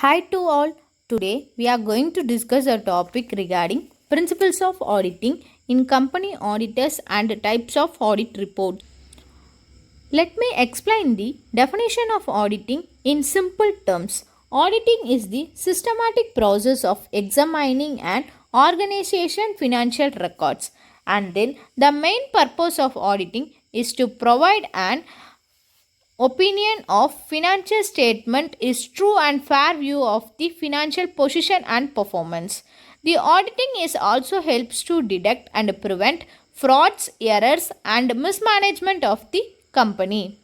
Hi to all. Today we are going to discuss a topic regarding principles of auditing in company auditors and types of audit reports. Let me explain the definition of auditing in simple terms. Auditing is the systematic process of examining an organization financial records, and then the main purpose of auditing is to provide an opinion of financial statement is true and fair view of the financial position and performance. The auditing is also helps to detect and prevent frauds, errors and mismanagement of the company.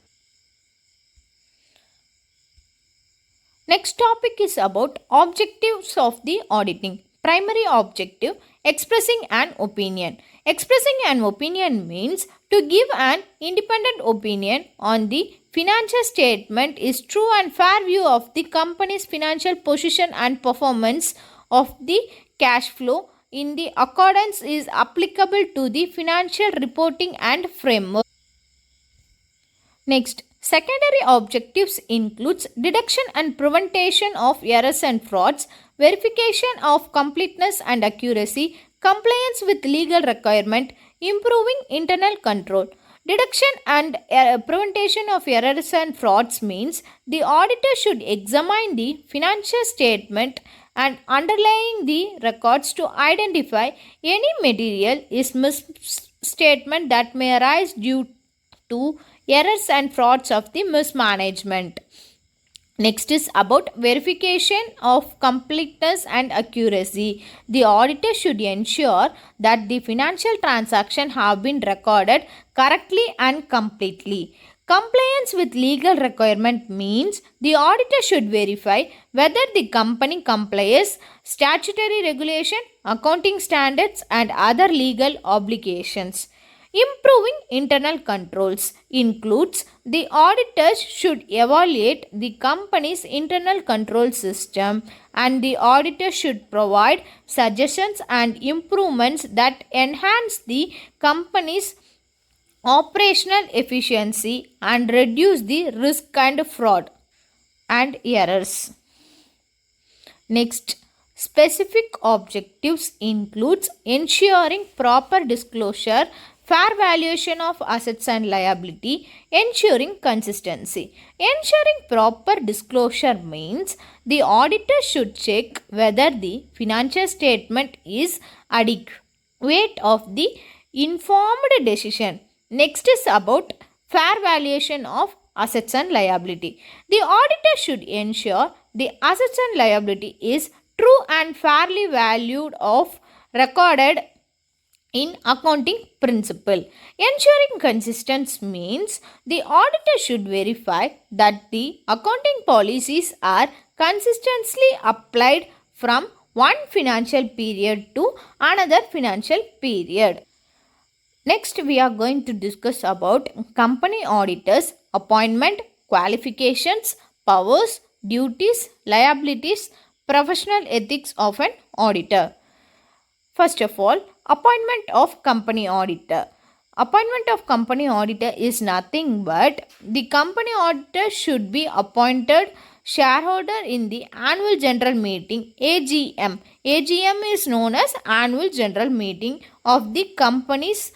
Next topic is about objectives of the auditing. Primary objective, expressing an opinion. Expressing an opinion means to give an independent opinion on the financial statement is true and fair view of the company's financial position and performance of the cash flow in the accordance is applicable to the financial reporting and framework. Next, secondary objectives includes detection and prevention of errors and frauds, verification of completeness and accuracy, compliance with legal requirement, improving internal control. Detection and prevention of errors and frauds means the auditor should examine the financial statement and underlying the records to identify any material is misstatement that may arise due to errors and frauds of the mismanagement. Next is about verification of completeness and accuracy. The auditor should ensure that the financial transactions have been recorded correctly and completely. Compliance with legal requirement means the auditor should verify whether the company complies statutory regulation, accounting standards and other legal obligations. Improving internal controls includes the auditors should evaluate the company's internal control system and the auditor should provide suggestions and improvements that enhance the company's operational efficiency and reduce the risk and fraud and errors. Next, specific objectives includes ensuring proper disclosure, fair valuation of assets and liability, ensuring consistency. Ensuring proper disclosure means the auditor should check whether the financial statement is adequate of the informed decision. Next is about fair valuation of assets and liability. The auditor should ensure the assets and liability is true and fairly valued of recorded in accounting principle. Ensuring consistency means the auditor should verify that the accounting policies are consistently applied from one financial period to another financial period. Next, we are going to discuss about company auditors, appointment, qualifications, powers, duties, liabilities, professional ethics of an auditor. First of all, appointment of company auditor. Appointment of company auditor is nothing but the company auditor should be appointed shareholder in the annual general meeting AGM. AGM is known as annual general meeting of the company's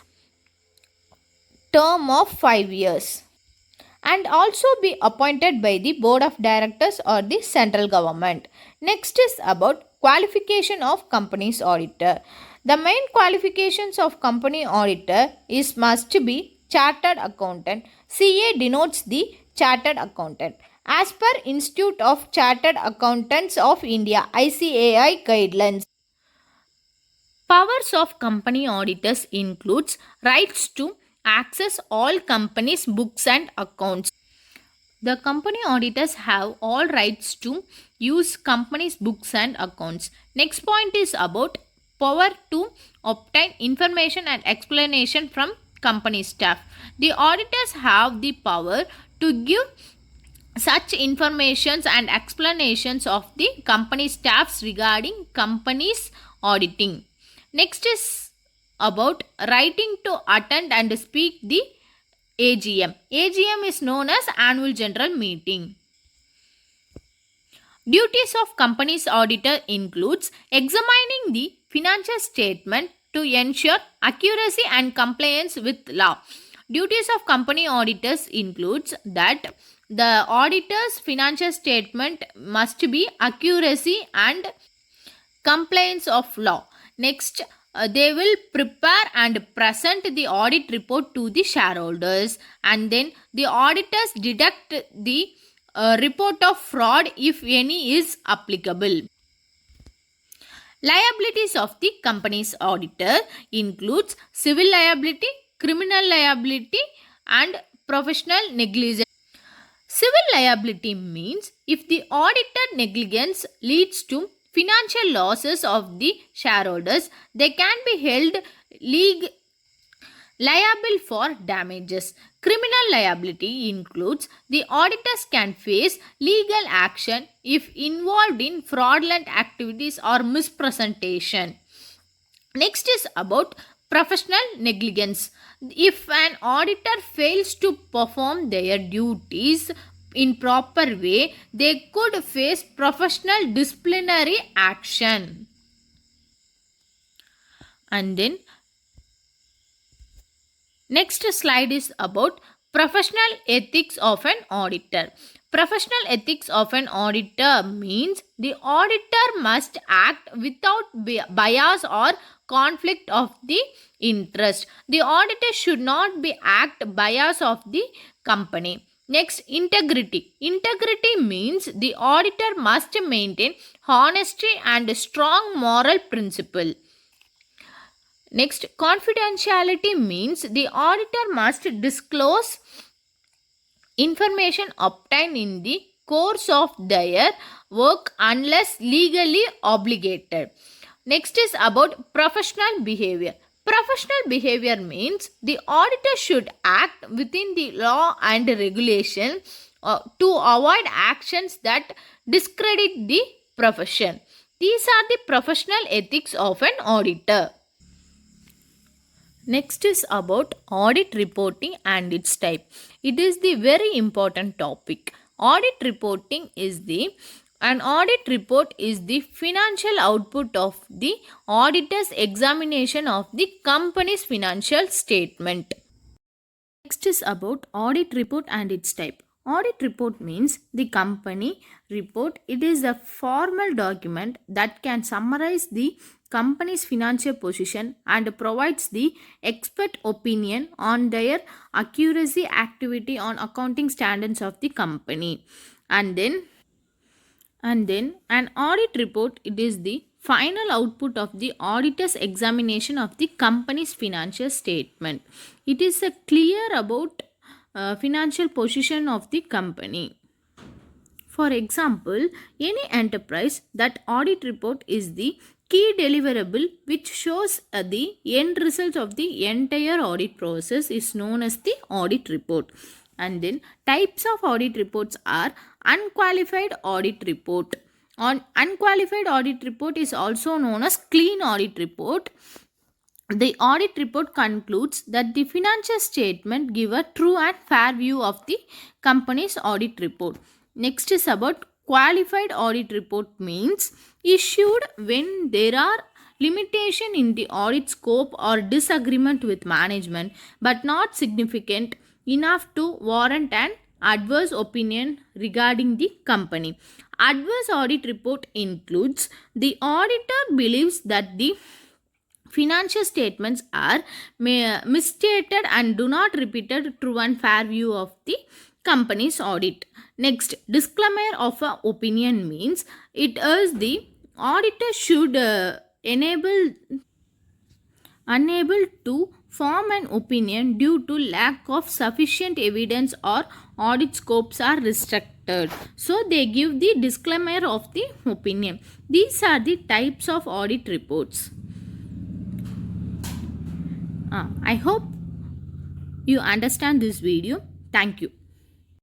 term of 5 years and also be appointed by the board of directors or the central government. Next is about qualification of company's auditor. The main qualifications of company auditor is must be chartered accountant. CA denotes the chartered accountant. As per Institute of Chartered Accountants of India ICAI guidelines, powers of company auditors includes rights to access all companies' books and accounts. The company auditors have all rights to use company's books and accounts. Next point is about power to obtain information and explanation from company staff. The auditors have the power to give such informations and explanations of the company staffs regarding company's auditing. Next is about writing to attend and speak the AGM. AGM is known as annual general meeting. Duties of company's auditor includes examining the financial statement to ensure accuracy and compliance with law. Duties of company auditors includes that the auditor's financial statement must be accuracy and compliance of law. Next, they will prepare and present the audit report to the shareholders, and then the auditors deduct the report of fraud if any is applicable. Liabilities of the company's auditor includes civil liability, criminal liability, and professional negligence. Civil liability means if the auditor negligence leads to financial losses of the shareholders, they can be held liable for damages. Criminal liability includes the auditors can face legal action if involved in fraudulent activities or mispresentation. Next is about professional negligence. If an auditor fails to perform their duties in proper way, they could face professional disciplinary action. And then next slide is about professional ethics of an auditor. Professional ethics of an auditor means the auditor must act without bias or conflict of the interest. The auditor should not be act bias of the company. Next, integrity. Integrity means the auditor must maintain honesty and strong moral principle. Next, confidentiality means the auditor must disclose information obtained in the course of their work unless legally obligated. Next is about professional behavior. Professional behavior means the auditor should act within the law and regulation to avoid actions that discredit the profession. These are the professional ethics of an auditor. Next is about audit reporting and its type. It is the very important topic. Audit reporting is an audit report is the financial output of the auditor's examination of the company's financial statement. Next is about audit report and its type. Audit report means the company report. It is a formal document that can summarize the company's financial position and provides the expert opinion on their accuracy, activity on accounting standards of the company. And then an audit report, it is the final output of the auditor's examination of the company's financial statement. It is a clear about financial position of the company. For example, any enterprise, that audit report is the key deliverable which shows the end result of the entire audit process is known as the audit report. And then types of audit reports are unqualified audit report. Unqualified audit report is also known as clean audit report. The audit report concludes that the financial statement give a true and fair view of the company's audit report. Next is about qualified audit report means issued when there are limitation in the audit scope or disagreement with management but not significant enough to warrant an adverse opinion regarding the company. Adverse audit report includes the auditor believes that the financial statements are misstated and do not repeat a true and fair view of the company's audit. Next, disclaimer of an opinion means it is the auditor should unable to form an opinion due to lack of sufficient evidence or audit scopes are restricted. So they give the disclaimer of the opinion. These are the types of audit reports. I hope you understand this video. Thank you.